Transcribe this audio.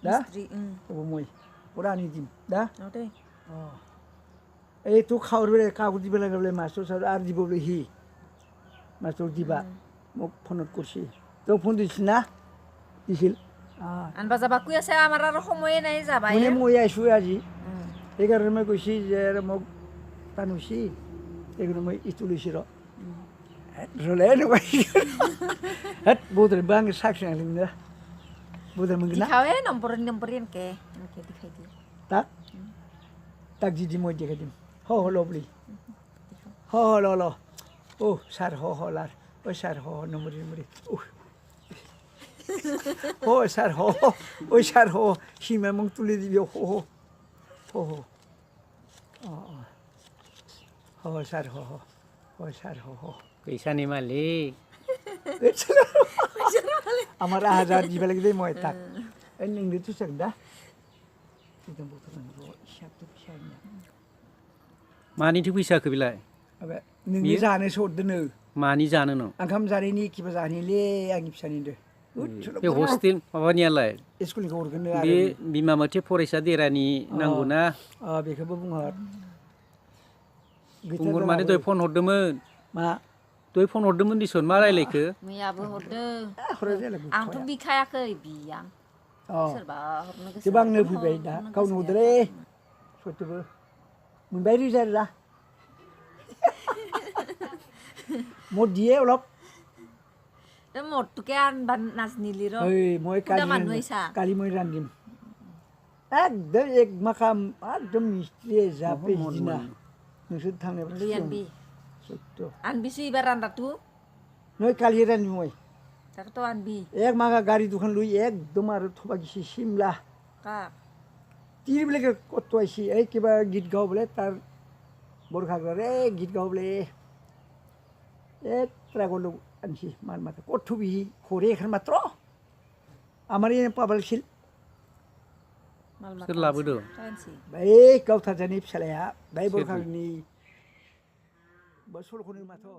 दा Mistri. 어머 뭐이 보라니 dim दा Nó đây. এই তো খাওয়ার বেলা কাগজ দিবে লাগে বলে মাস্টার স্যার আর দিব বলে হি মাস্টার দিবা মোক ফোনত করছি তো ফোন দিছিল না দিছিল An ba jaba kuya se amar aro সময়ে নাই যাবা মানে মই আইছো আজি এই কারণে মই কইছি যে মোক তানুছি এগুলো মই ইতুলিছি র রলে নয় হাত বুদরে বাং সাকশন আলিনা বুদরে মঙ্গনা Dikhawe nomborin ke. Ke dikhai di. tak tak jadi moi dia kadim ho lo beli ho lo oh sar ho lar oh sar ho nomor oh sar ho oh sar ho si memang tulis di ho ho sar ho sar ho Kisah Malik. আমার হাজার দিবে লাগে দেই মই tak ending itu sagda kita butuhan ro siap tu pisahnya Mani tu bisa ke bilai? abe nini jane sodno Mani jana no. angkam jareni kiba jani le angi pisani de Be hostel apa ni alai? school ko organ Be bima mati foresa dirani nangguna. बेखौबो बुंहर Pungur mani doi phone hordemon. मा Doi phone hordemon dison ma railaiku? मैयाबो हरदो खरे जालाय आंथ' बिखायाखै बियां सोरबा हरनो गोसो गोबांनो फैबाय दा गावनो हरदोलै सयथबो मोनबाय रिजार्ट दा मदिए अलप दा मटुके आनबान नाजनिलि र ओइ মই Udah মানুহ আহিছা? কালি মই ৰান্ধিম একদম এক মাকাম একদম মিস্ত্রি যাপে দিনা নসুদ থাংনে Lianbi সত্য Anbi si ibaran ratu নয় কালি রান্ধিম মই tak to anbi এক মাকা গাড়ি দোকান লই একদম আর থবা গেছি সিমলা ka তিরিবিলাকে কত আইছি এই কিবা গীত গাও বলে তার বরখাগরা রে গীত গাও বলে এক ট্রাগল আনছি মার মাথা কঠুবি হরে এখান মাত্র আমার এনে পাবালছিল mal Sir labudo. kan si ভাই গাউথা জানি ফেলায়া ভাই বরখাগনি বসল কোনের মাথা